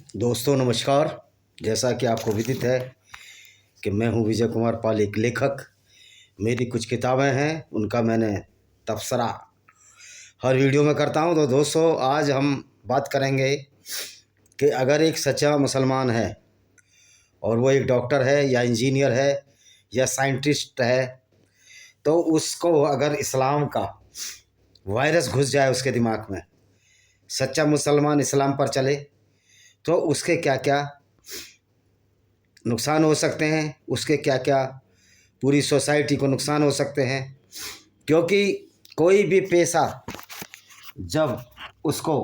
दोस्तों नमस्कार। जैसा कि आपको विदित है कि मैं हूं विजय कुमार पाल, एक लेखक। मेरी कुछ किताबें हैं, उनका मैंने तबसरा हर वीडियो में करता हूं। तो दोस्तों आज हम बात करेंगे कि अगर एक सच्चा मुसलमान है और वो एक डॉक्टर है या इंजीनियर है या साइंटिस्ट है, तो उसको अगर इस्लाम का वायरस घुस जाए उसके दिमाग में, सच्चा मुसलमान इस्लाम पर चले, तो उसके क्या क्या नुकसान हो सकते हैं, उसके क्या क्या पूरी सोसाइटी को नुकसान हो सकते हैं। क्योंकि कोई भी पेशा जब उसको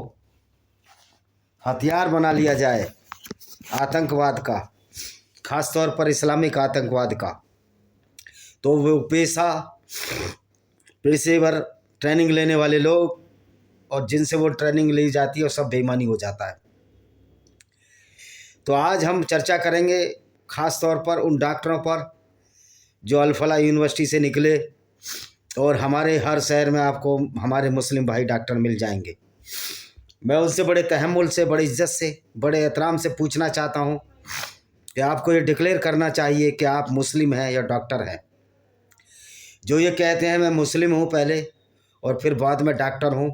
हथियार बना लिया जाए आतंकवाद का, ख़ास तौर पर इस्लामिक आतंकवाद का, तो वो पेशेवर ट्रेनिंग लेने वाले लोग और जिनसे वो ट्रेनिंग ली जाती है वो सब बेईमानी हो जाता है। तो आज हम चर्चा करेंगे ख़ास तौर पर उन डॉक्टरों पर जो अल-फलाह यूनिवर्सिटी से निकले, और हमारे हर शहर में आपको हमारे मुस्लिम भाई डॉक्टर मिल जाएंगे। मैं उनसे बड़े तहम्मुल से, बड़ी इज्जत से, बड़े एहतराम से पूछना चाहता हूं कि आपको ये डिक्लेयर करना चाहिए कि आप मुस्लिम हैं या डॉक्टर हैं। जो ये कहते हैं मैं मुस्लिम हूं पहले और फिर बाद में डॉक्टर हूं,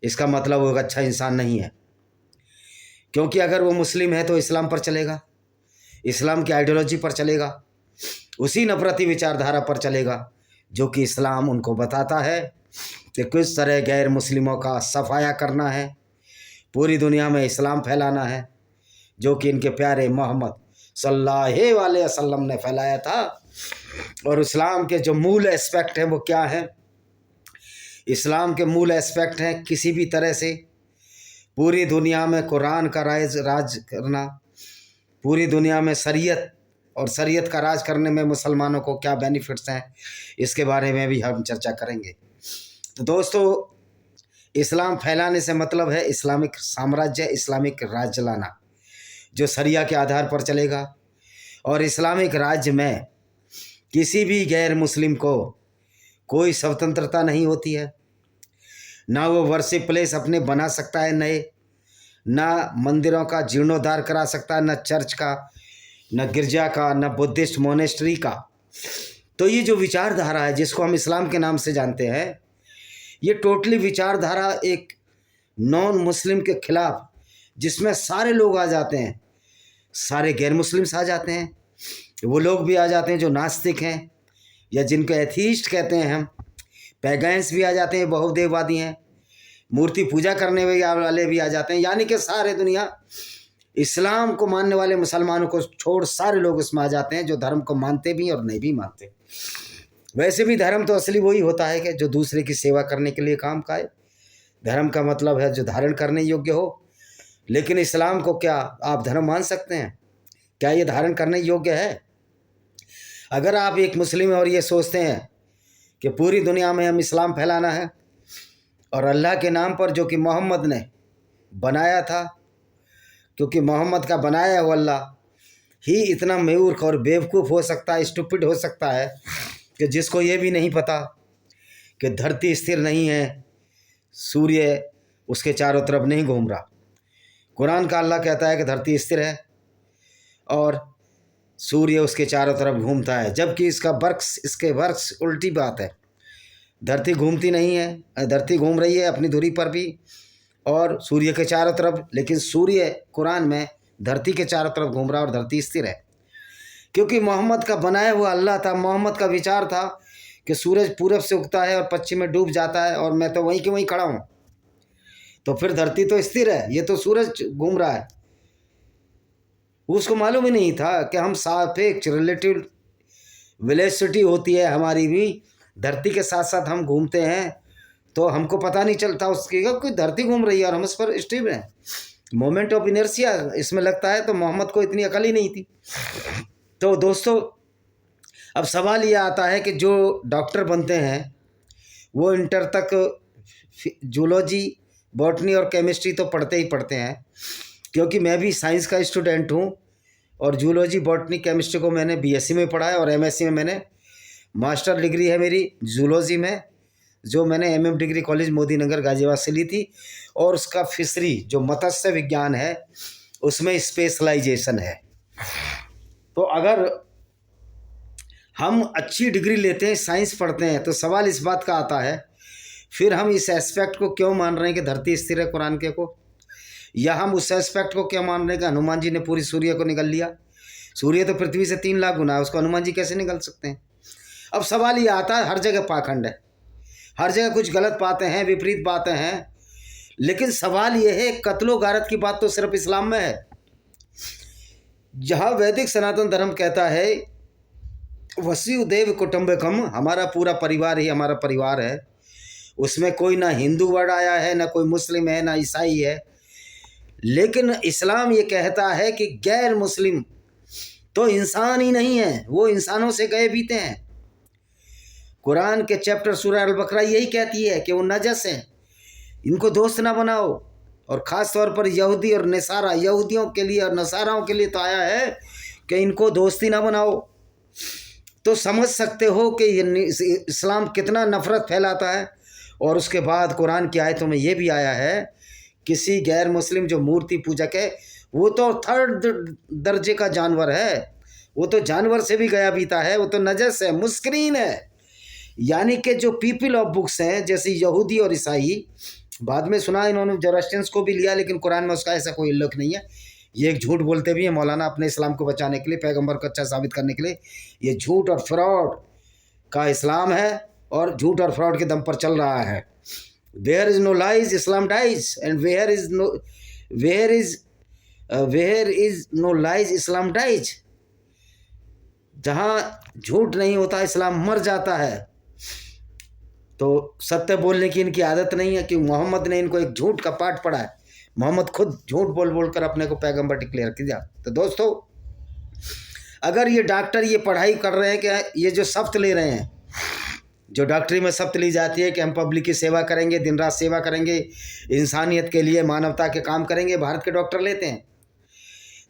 इसका मतलब वो एक अच्छा इंसान नहीं है। क्योंकि अगर वो मुस्लिम है तो इस्लाम पर चलेगा, इस्लाम की आइडियोलॉजी पर चलेगा, उसी नफरती विचारधारा पर चलेगा जो कि इस्लाम उनको बताता है कि किस तरह गैर मुस्लिमों का सफाया करना है, पूरी दुनिया में इस्लाम फैलाना है, जो कि इनके प्यारे मोहम्मद सल्लल्लाहु अलैहि वसल्लम ने फैलाया था। और इस्लाम के जो मूल एस्पेक्ट हैं वो क्या हैं? इस्लाम के मूल एस्पेक्ट हैं किसी भी तरह से पूरी दुनिया में कुरान का राज करना, पूरी दुनिया में शरीयत और शरीयत का राज करने में मुसलमानों को क्या बेनिफिट्स हैं, इसके बारे में भी हम चर्चा करेंगे। तो दोस्तों, इस्लाम फैलाने से मतलब है इस्लामिक साम्राज्य, इस्लामिक राज्य लाना जो शरिया के आधार पर चलेगा। और इस्लामिक राज्य में किसी भी गैर मुस्लिम को कोई स्वतंत्रता नहीं होती है। ना वो वर्शिप प्लेस अपने बना सकता है नए, ना मंदिरों का जीर्णोद्धार करा सकता है, ना चर्च का, न गिरजा का, न बुद्धिस्ट मोनेस्ट्री का। तो ये जो विचारधारा है जिसको हम इस्लाम के नाम से जानते हैं, ये टोटली विचारधारा एक नॉन मुस्लिम के खिलाफ, जिसमें सारे लोग आ जाते हैं, सारे गैर मुस्लिम्स आ जाते हैं, वो लोग भी आ जाते हैं जो नास्तिक हैं या जिनको एथीस्ट कहते हैं हम, पैगैंस भी आ जाते हैं, बहुदेववादी हैं, मूर्ति पूजा करने वाले भी आ जाते हैं। यानी कि सारे दुनिया, इस्लाम को मानने वाले मुसलमानों को छोड़ सारे लोग इसमें आ जाते हैं, जो धर्म को मानते भी और नहीं भी मानते। वैसे भी धर्म तो असली वही होता है कि जो दूसरे की सेवा करने के लिए काम का है। धर्म का मतलब है जो धारण करने योग्य हो। लेकिन इस्लाम को क्या आप धर्म मान सकते हैं? क्या ये धारण करने योग्य है? अगर आप एक मुस्लिम हैं और ये सोचते हैं कि पूरी दुनिया में हम इस्लाम फैलाना है और अल्लाह के नाम पर, जो कि मोहम्मद ने बनाया था, क्योंकि मोहम्मद का बनाया हुआ अल्लाह ही इतना मूर्ख और बेवकूफ़ हो सकता है, स्टूपिड हो सकता है कि जिसको ये भी नहीं पता कि धरती स्थिर नहीं है, सूर्य उसके चारों तरफ नहीं घूम रहा। कुरान का अल्लाह कहता है कि धरती स्थिर है और सूर्य उसके चारों तरफ घूमता है, जबकि इसके वर्क्स उल्टी बात है। धरती घूमती नहीं है, धरती घूम रही है अपनी धुरी पर भी और सूर्य के चारों तरफ, लेकिन सूर्य कुरान में धरती के चारों तरफ घूम रहा और धरती स्थिर है। क्योंकि मोहम्मद का बनाया हुआ अल्लाह था, मोहम्मद का विचार था कि सूरज पूरब से उगता है और पश्चिम में डूब जाता है और मैं तो वहीं के वहीं खड़ा हूँ, तो फिर धरती तो स्थिर है, ये तो सूरज घूम रहा है। उसको मालूम ही नहीं था कि हम सापेक्ष रिलेटिव वेलोसिटी होती है हमारी भी, धरती के साथ साथ हम घूमते हैं, तो हमको पता नहीं चलता उसकी कोई धरती घूम रही है और हम उस पर स्थिर हैं। मोमेंट ऑफ इनर्शिया इसमें लगता है। तो मोहम्मद को इतनी अकल ही नहीं थी। तो दोस्तों, अब सवाल ये आता है कि जो डॉक्टर बनते हैं वो इंटर तक जूलॉजी, बॉटनी और केमिस्ट्री तो पढ़ते ही पढ़ते हैं, क्योंकि मैं भी साइंस का स्टूडेंट हूँ और जूलॉजी, बॉटनी, केमिस्ट्री को मैंने बीएससी में पढ़ा है और एमएससी में मैंने मास्टर डिग्री है मेरी जूलॉजी में, जो मैंने MM degree college Modi Nagar Ghaziabad से ली थी। और उसका फिशरी जो मत्स्य विज्ञान है उसमें स्पेशलाइजेशन है। तो अगर हम अच्छी डिग्री लेते हैं, साइंस पढ़ते हैं, तो सवाल इस बात का आता है फिर हम इस एस्पेक्ट को क्यों मान रहे हैं कि धरती स्थिर है कुरान के को, या हम उस एस्पेक्ट को क्या मान रहे हैं कि हनुमान जी ने पूरी सूर्य को निगल लिया। सूर्य तो पृथ्वी से 3 लाख गुना है, उसको हनुमान जी कैसे निगल सकते हैं। अब सवाल ये आता है, हर जगह पाखंड है, हर जगह कुछ गलत बातें हैं, विपरीत बातें हैं, लेकिन सवाल ये है कत्लो गारत की बात तो सिर्फ इस्लाम में है। जहाँ वैदिक सनातन धर्म कहता है वसुदेव कुटुंबकम, हमारा पूरा परिवार ही हमारा परिवार है, उसमें कोई ना हिंदू वर्ड आया है, ना कोई मुस्लिम है, ना ईसाई है। लेकिन इस्लाम ये कहता है कि गैर मुस्लिम तो इंसान ही नहीं है, वो इंसानों से गए बीते हैं। कुरान के चैप्टर सूरह अल बकरा यही कहती है कि वो नजस हैं, इनको दोस्त ना बनाओ। और ख़ास तौर पर यहूदी और नसारा, यहूदियों के लिए और नसाराओं के लिए तो आया है कि इनको दोस्ती ना बनाओ। तो समझ सकते हो कि इस्लाम कितना नफ़रत फैलाता है। और उसके बाद कुरान की आयतों में ये भी आया है किसी गैर मुस्लिम जो मूर्ति पूजक है वो तो 3rd दर्जे का जानवर है, वो तो जानवर से भी गया बीता है, वो तो नजस है, मुस्करीन है। यानी कि जो पीपल ऑफ बुक्स हैं जैसे यहूदी और ईसाई, बाद में सुना इन्होंने जोरास्ट्रियंस को भी लिया, लेकिन कुरान में उसका ऐसा कोई उल्लेख नहीं है। ये एक झूठ बोलते भी हैं मौलाना अपने इस्लाम को बचाने के लिए, पैगंबर को अच्छा साबित करने के लिए। ये झूठ और फ्रॉड का इस्लाम है और झूठ और फ्रॉड के दम पर चल रहा है। Where is no lies Islam dies, and where is no lies Islam dies. जहाँ झूठ नहीं होता इस्लाम मर जाता है। तो सत्य बोलने की इनकी आदत नहीं है कि मोहम्मद ने इनको एक झूठ का पाठ पढ़ा है। मोहम्मद खुद झूठ बोल बोल कर अपने को पैगंबर डिक्लेयर किया। तो दोस्तों, अगर ये डॉक्टर ये पढ़ाई कर रहे हैं कि ये जो शपथ ले रहे हैं, जो डॉक्टरी में शपथ ली जाती है कि हम पब्लिक की सेवा करेंगे, दिन रात सेवा करेंगे, इंसानियत के लिए मानवता के काम करेंगे, भारत के डॉक्टर लेते हैं,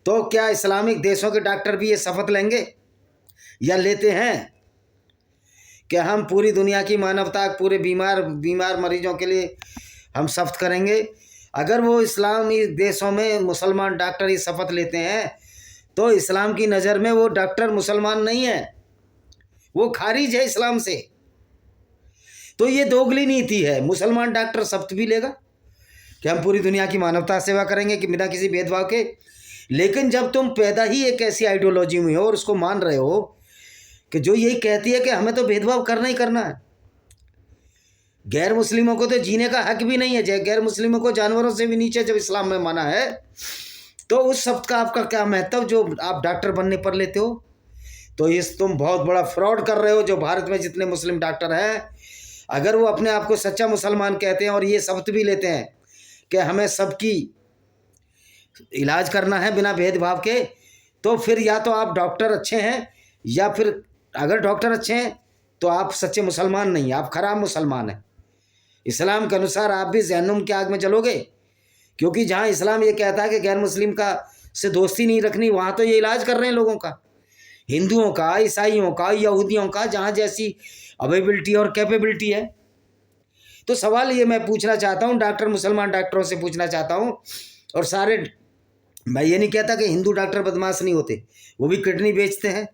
तो क्या इस्लामिक देशों के डॉक्टर भी ये शपथ लेंगे या लेते हैं कि हम पूरी दुनिया की मानवता, पूरे बीमार मरीजों के लिए हम शपथ करेंगे? अगर वो इस्लामी देशों में मुसलमान डॉक्टर ये शपथ लेते हैं तो इस्लाम की नज़र में वो डॉक्टर मुसलमान नहीं है, वो खारिज है इस्लाम से। तो ये दोगली नीति है। मुसलमान डॉक्टर शपथ भी लेगा कि हम पूरी दुनिया की मानवता सेवा करेंगे कि बिना किसी भेदभाव के, लेकिन जब तुम पैदा ही एक ऐसी आइडियोलॉजी में हो और उसको मान रहे हो कि जो यही कहती है कि हमें तो भेदभाव करना ही करना है, गैर मुस्लिमों को तो जीने का हक भी नहीं है, गैर मुस्लिमों को जानवरों से भी नीचे जब इस्लाम में माना है, तो उस शब्द का आपका क्या महत्व जो आप डॉक्टर बनने पर लेते हो? तो इस तुम बहुत बड़ा फ्रॉड कर रहे हो। जो भारत में जितने मुस्लिम डॉक्टर हैं, अगर वो अपने आप को सच्चा मुसलमान कहते हैं और ये शब्द भी लेते हैं कि हमें सबकी इलाज करना है बिना भेदभाव के, तो फिर या तो आप डॉक्टर अच्छे हैं, या फिर अगर डॉक्टर अच्छे हैं तो आप सच्चे मुसलमान नहीं, आप खराब मुसलमान हैं। इस्लाम के अनुसार आप भी जहन्नुम की आग में जलोगे, क्योंकि जहाँ इस्लाम ये कहता है कि गैर मुस्लिम का से दोस्ती नहीं रखनी, वहाँ तो ये इलाज कर रहे हैं लोगों का, हिंदुओं का, ईसाइयों का, यहूदियों का, जहाँ जैसी अवेबिलिटी और कैपेबिलिटी है। तो सवाल ये मैं पूछना चाहता हूँ, डॉक्टर मुसलमान डॉक्टरों से पूछना चाहता हूँ, और सारे, मैं ये नहीं कहता कि हिंदू डॉक्टर बदमाश नहीं होते, वो भी किडनी बेचते हैं,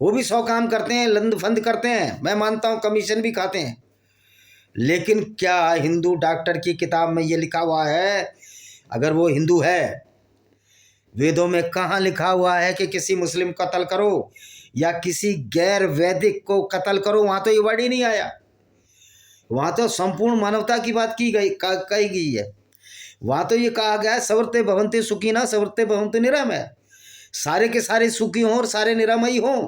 वो भी 100 काम करते हैं, लंद फंद करते हैं, मैं मानता हूँ कमीशन भी खाते हैं। लेकिन क्या हिंदू डॉक्टर की किताब में ये लिखा हुआ है, अगर वो हिंदू है, वेदों में कहाँ लिखा हुआ है कि किसी मुस्लिम कत्ल करो या किसी गैर वैदिक को कत्ल करो? वहाँ तो ये वर्ड ही नहीं आया। वहाँ तो संपूर्ण मानवता की बात कही गई है। वहाँ तो ये कहा गया है सवर्ते भवन्ते सुखिना सवर्ते भवन्ते निरामय, सारे के सारे सुखी हों और सारे निरामयी हों।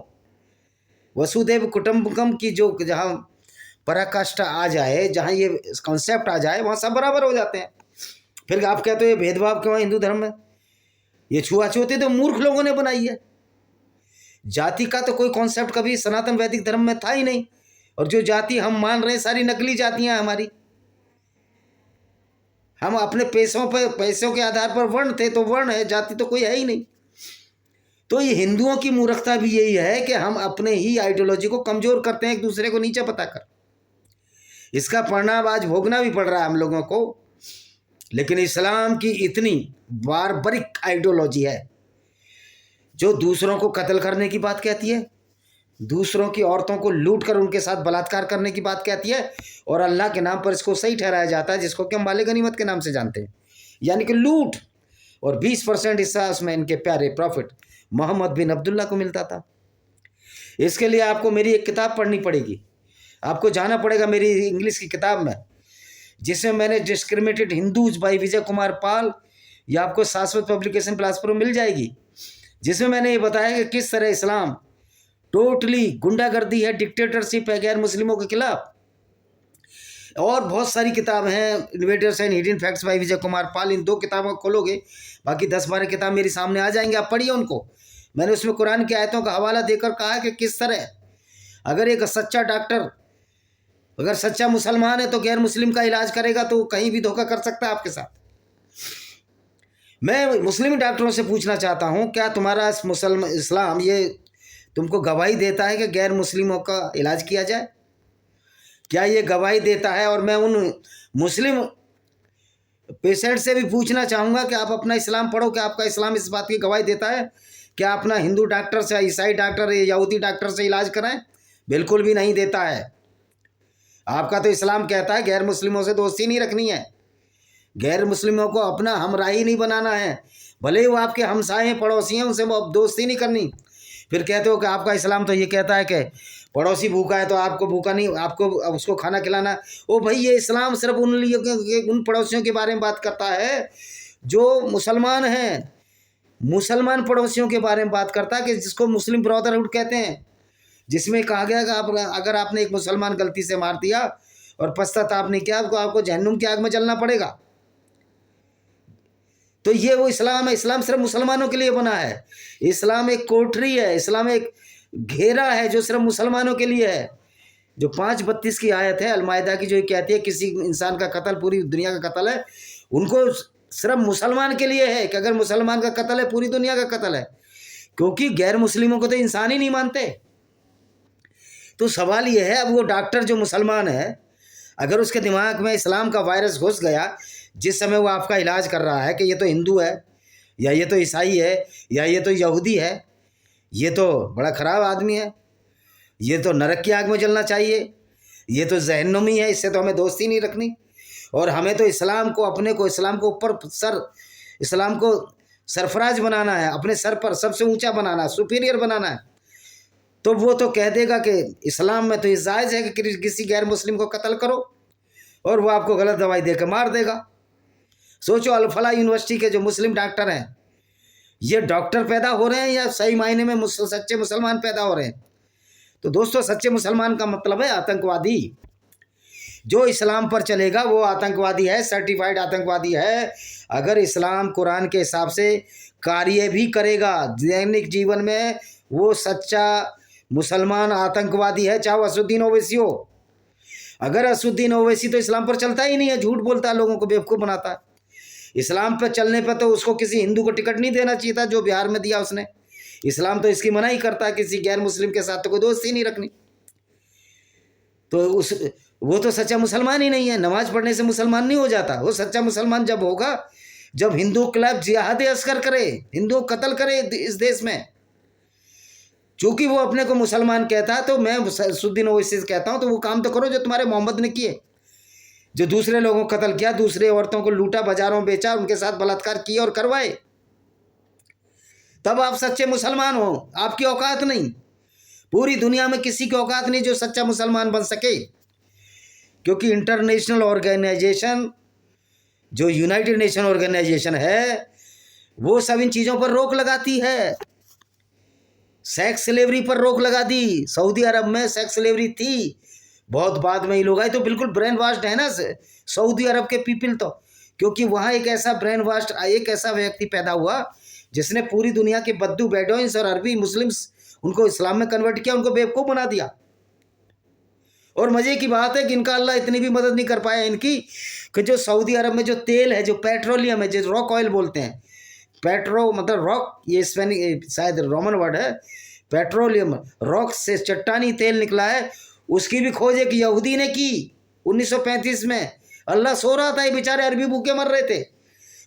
वसुदेव कुटुंबकम की जो जहाँ पराकाष्ठा आ जाए, जहाँ ये कॉन्सेप्ट आ जाए, वहाँ सब बराबर हो जाते हैं। फिर आप कहते हो ये भेदभाव क्यों है हिंदू धर्म में? ये छुआछूती तो मूर्ख लोगों ने बनाई है। जाति का तो कोई कॉन्सेप्ट कभी सनातन वैदिक धर्म में था ही नहीं, और जो जाति हम मान रहे हैं सारी नकली जातियां हमारी। हम अपने पैसों के आधार पर वर्ण थे, तो वर्ण है, जाति तो कोई है ही नहीं। तो ये हिंदुओं की मूर्खता भी यही है कि हम अपने ही आइडियोलॉजी को कमजोर करते हैं, एक दूसरे को नीचे बताकर। इसका परिणाम आज भोगना भी पड़ रहा है हम लोगों को। लेकिन इस्लाम की इतनी बारबरिक आइडियोलॉजी है जो दूसरों को कत्ल करने की बात कहती है, दूसरों की औरतों को लूट कर उनके साथ बलात्कार करने की बात कहती है, और अल्लाह के नाम पर इसको सही ठहराया जाता है, जिसको कि हम माले गनीमत के नाम से जानते हैं, यानी कि लूट। और 20% हिस्सा उसमें इनके प्यारे प्रॉफिट मोहम्मद बिन अब्दुल्ला को मिलता था। इसके लिए आपको मेरी एक किताब पढ़नी पड़ेगी, आपको जाना पड़ेगा मेरी इंग्लिश की किताब में, जिसमें मैंने डिस्क्रिमिनेटेड हिंदूज बाई विजय कुमार पाल, ये आपको शाश्वत पब्लिकेशन प्लास मिल जाएगी, जिसमें मैंने ये बताया कि किस तरह इस्लाम टोटली गुंडागर्दी है, डिक्टेटरशिप है गैर मुस्लिमों के खिलाफ। और बहुत सारी किताब हैं, invaders and hidden facts by Vijay Kumar Pal, इन 2 किताबों को खोलोगे, बाकी 10-12 किताब मेरी सामने आ जाएंगे, आप पढ़िए उनको। मैंने उसमें कुरान की आयतों का हवाला देकर कहा है कि किस तरह अगर एक सच्चा डॉक्टर, अगर सच्चा मुसलमान है तो गैर मुस्लिम का इलाज करेगा तो कहीं भी धोखा कर सकता है आपके साथ। मैं मुस्लिम डॉक्टरों से पूछना चाहता हूँ, क्या तुम्हारा इस्लाम ये तुमको गवाही देता है कि गैर मुस्लिमों का इलाज किया जाए? क्या ये गवाही देता है? और मैं उन मुस्लिम पेशेंट से भी पूछना चाहूँगा कि आप अपना इस्लाम पढ़ो, कि आपका इस्लाम इस बात की गवाही देता है कि अपना हिंदू डॉक्टर से, ईसाई डॉक्टर या यहूदी डॉक्टर से इलाज कराएं? बिल्कुल भी नहीं देता है। आपका तो इस्लाम कहता है गैर मुस्लिमों से दोस्ती नहीं रखनी है, गैर मुस्लिमों को अपना हमराही नहीं बनाना है, भले ही वो आपके हमसाए हैं, पड़ोसी हैं, उनसे वो दोस्ती नहीं करनी। फिर कहते हो कि आपका इस्लाम तो ये कहता है कि पड़ोसी भूखा है तो आपको भूखा नहीं, आपको उसको खाना खिलाना। ओ भाई, ये इस्लाम सिर्फ उन पड़ोसियों के बारे में बात करता है जो मुसलमान हैं, मुसलमान पड़ोसियों के बारे में बात करता है, कि जिसको मुस्लिम ब्रदरहुड कहते हैं, जिसमें कहा गया कि अगर आपने एक मुसलमान गलती से मार दिया और पश्चाताप नहीं किया तो आपको जहन्नुम की आग में जलना पड़ेगा। तो ये वो इस्लाम है। इस्लाम सिर्फ मुसलमानों के लिए बना है। इस्लाम एक कोठरी है, इस्लाम एक घेरा है जो सिर्फ मुसलमानों के लिए है। जो 5:32 की आयत है अल-माइदा की, जो ये कहती है किसी इंसान का कत्ल पूरी दुनिया का कत्ल है, उनको सिर्फ मुसलमान के लिए है कि अगर मुसलमान का कत्ल है पूरी दुनिया का कत्ल है, क्योंकि गैर मुस्लिमों को तो इंसान ही नहीं मानते। तो सवाल ये है, अब वो डॉक्टर जो मुसलमान है, अगर उसके दिमाग में इस्लाम का वायरस घुस गया, जिस समय वो आपका इलाज कर रहा है कि ये तो हिंदू है, या ये तो ईसाई है, या ये तो यहूदी है, ये तो बड़ा ख़राब आदमी है, ये तो नरक की आग में जलना चाहिए, ये तो जहन्नुमी है, इससे तो हमें दोस्ती नहीं रखनी, और हमें तो इस्लाम को, अपने को इस्लाम को ऊपर इस्लाम को सरफराज बनाना है, अपने सर पर सबसे ऊंचा बनाना है, सुपीरियर बनाना है, तो वो तो कह देगा कि इस्लाम में तो ये जायज़ है कि किसी गैर मुस्लिम को कत्ल करो, और वो आपको गलत दवाई दे कर मार देगा। सोचो, अल-फला यूनिवर्सिटी के जो मुस्लिम डॉक्टर हैं, ये डॉक्टर पैदा हो रहे हैं या सही मायने में सच्चे मुसलमान पैदा हो रहे हैं? तो दोस्तों, सच्चे मुसलमान का मतलब है आतंकवादी। जो इस्लाम पर चलेगा वो आतंकवादी है, सर्टिफाइड आतंकवादी है। अगर इस्लाम कुरान के हिसाब से कार्य भी करेगा दैनिक जीवन में, वो सच्चा मुसलमान आतंकवादी है, चाहे असुद्दीन ओवैसी हो। अगर असुद्दीन ओवैसी तो इस्लाम पर चलता ही नहीं है, झूठ बोलता है, लोगों को बेवकूफ़ बनाता है। इस्लाम पर चलने पर तो उसको किसी हिंदू को टिकट नहीं देना चाहिए था, जो बिहार में दिया उसने। इस्लाम तो इसकी मना ही करता है, किसी गैर मुस्लिम के साथ तो कोई दोस्ती नहीं रखनी। तो वो तो सच्चा मुसलमान ही नहीं है। नमाज पढ़ने से मुसलमान नहीं हो जाता। वो सच्चा मुसलमान जब होगा जब हिंदू खिलाफ जिहाद असगर करे, हिंदू कत्ल करे इस देश में। चूंकि वो अपने को मुसलमान कहता है, तो मैं असुद्दीन ओवैसी से कहता हूँ, तो वो काम तो करो जो तुम्हारे मोहम्मद ने किए, जो दूसरे लोगों को कत्ल किया, दूसरे औरतों को लूटा, बाजारों में बेचा, उनके साथ बलात्कार किए और करवाए, तब आप सच्चे मुसलमान हो। आपकी औकात नहीं, पूरी दुनिया में किसी की औकात नहीं जो सच्चा मुसलमान बन सके, क्योंकि इंटरनेशनल ऑर्गेनाइजेशन, जो यूनाइटेड नेशन ऑर्गेनाइजेशन है, वो सब इन चीज़ों पर रोक लगाती है। सेक्स स्लेवरी पर रोक लगा दी। सऊदी अरब में सेक्स स्लेवरी थी, बहुत बाद में ही लोग आए, तो बिल्कुल ब्रेन वाश्ड है ना सऊदी अरब के पीपल तो, क्योंकि वहाँ एक ऐसा ब्रेन वाश्ड, एक ऐसा व्यक्ति पैदा हुआ जिसने पूरी दुनिया के बद्दू, बेडोइंस और अरबी मुस्लिम्स, उनको इस्लाम में कन्वर्ट किया, उनको बेवकूफ़ बना दिया। और मज़े की बात है कि इनका अल्लाह इतनी भी मदद नहीं कर पाया इनकी, कि जो सऊदी अरब में जो तेल है, जो पेट्रोलियम है, जो रॉक ऑयल बोलते हैं, पेट्रो मतलब रॉक, ये स्पेनिश शायद रोमन वर्ड है, पेट्रोलियम, रॉक से चट्टानी तेल निकला है, उसकी भी खोज एक यहूदी ने की 1935 में, अल्लाह सो रहा था, ये बेचारे अरबी भूखे मर रहे थे।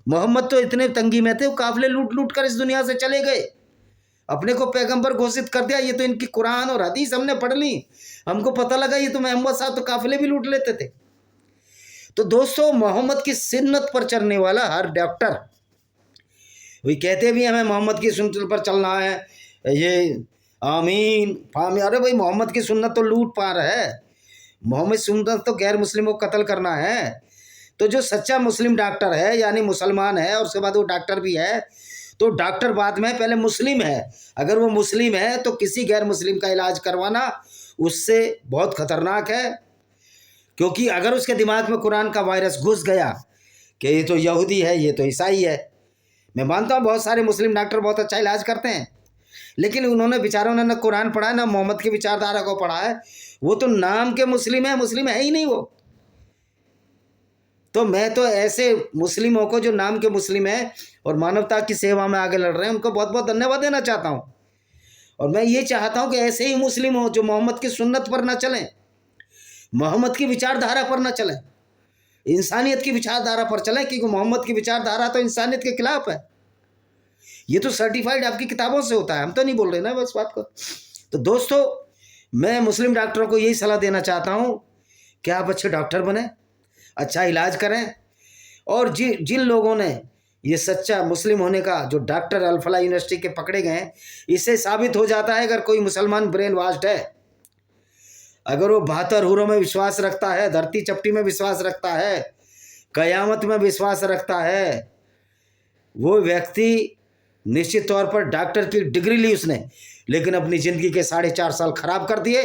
मोहम्मद तो इतने तंगी में थे, वो काफिले लूट लूट कर इस दुनिया से चले गए, अपने को पैगंबर घोषित कर दिया। ये तो इनकी कुरान और हदीस हमने पढ़ ली, हमको पता लगा ये तो मोहम्मद साहब तो काफिले भी लूट लेते थे। तो दोस्तों, मोहम्मद की सुन्नत पर चलने वाला हर डॉक्टर, वही कहते भी हमें मोहम्मद की सुन्नत पर चलना है, ये आमीन फामी। अरे भाई, मोहम्मद की सुन्नत तो लूट पार है, मोहम्मद सुन्नत तो गैर मुस्लिमों को कत्ल करना है। तो जो सच्चा मुस्लिम डॉक्टर है, यानी मुसलमान है और उसके बाद वो डॉक्टर भी है, तो डॉक्टर बाद में पहले मुस्लिम है। अगर वो मुस्लिम है तो किसी गैर मुस्लिम का इलाज करवाना उससे बहुत खतरनाक है, क्योंकि अगर उसके दिमाग में कुरान का वायरस घुस गया कि ये तो यहूदी है, ये तो ईसाई है। मैं मानता हूँ बहुत सारे मुस्लिम डॉक्टर बहुत अच्छा इलाज करते हैं, लेकिन उन्होंने बेचारों ने ना कुरान पढ़ा है ना मोहम्मद की विचारधारा को पढ़ा है। वो तो नाम के मुस्लिम है ही नहीं वो। तो मैं तो ऐसे मुस्लिमों को जो नाम के मुस्लिम हैं और मानवता की सेवा में आगे लड़ रहे हैं, उनको बहुत बहुत धन्यवाद देना चाहता हूँ। और मैं ये चाहता हूँ कि ऐसे ही मुस्लिम हो जो मोहम्मद की सुन्नत पर ना चलें, मोहम्मद की विचारधारा पर ना चलें, इंसानियत की विचारधारा पर चलें, क्योंकि मोहम्मद की विचारधारा तो इंसानियत के खिलाफ है। ये तो सर्टिफाइड आपकी किताबों से होता है, हम तो नहीं बोल रहे ना बस बात को। तो दोस्तों, मैं मुस्लिम डॉक्टरों को यही सलाह देना चाहता हूँ कि आप अच्छे डॉक्टर बने, अच्छा इलाज करें। और जिन लोगों ने ये सच्चा मुस्लिम होने का, जो डॉक्टर अल-फलाह यूनिवर्सिटी के पकड़े गए हैं, इससे साबित हो जाता है अगर कोई मुसलमान ब्रेन वाश्ड है, अगर वो 72 हूरों में विश्वास रखता है, धरती चपटी में विश्वास रखता है, कयामत में विश्वास रखता है, वो व्यक्ति निश्चित तौर पर डॉक्टर की डिग्री ली उसने, लेकिन अपनी ज़िंदगी के 4.5 साल खराब कर दिए।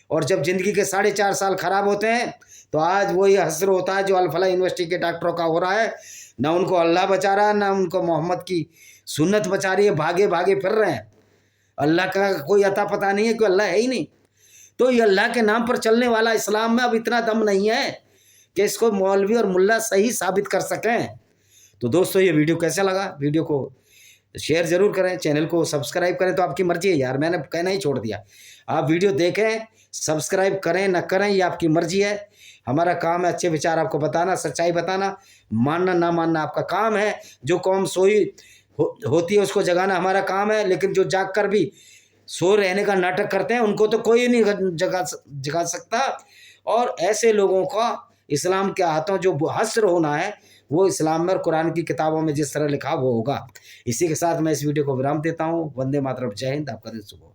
और जब ज़िंदगी के 4.5 साल खराब होते हैं तो आज वही हस्र होता है जो अल-फलाह यूनिवर्सिटी के डॉक्टरों का हो रहा है। ना उनको अल्लाह बचा रहा है, ना उनको मोहम्मद की सुन्नत बचा रही है, भागे भागे फिर रहे हैं। अल्लाह का कोई अता पता नहीं है, क्योंकि अल्लाह है ही नहीं। तो ये अल्लाह के नाम पर चलने वाला इस्लाम में अब इतना दम नहीं है कि इसको मौलवी और मुल्ला सही साबित कर सकें। तो दोस्तों, ये वीडियो कैसा लगा? वीडियो को शेयर ज़रूर करें, चैनल को सब्सक्राइब करें। तो आपकी मर्जी है यार, मैंने कहना ही छोड़ दिया। आप वीडियो देखें, सब्सक्राइब करें ना करें, ये आपकी मर्जी है। हमारा काम है अच्छे विचार आपको बताना, सच्चाई बताना, मानना ना मानना आपका काम है। जो कौम सोई होती है उसको जगाना हमारा काम है, लेकिन जो जाग कर भी सो रहने का नाटक करते हैं उनको तो कोई नहीं जगा सकता। और ऐसे लोगों का इस्लाम के हाथों जो हस्र होना है, वो इस्लाम में और कुरान की किताबों में जिस तरह लिखा वो होगा। इसी के साथ मैं इस वीडियो को विराम देता हूँ। वंदे मातरम, जय हिंद, आपका दिन शुभ हो।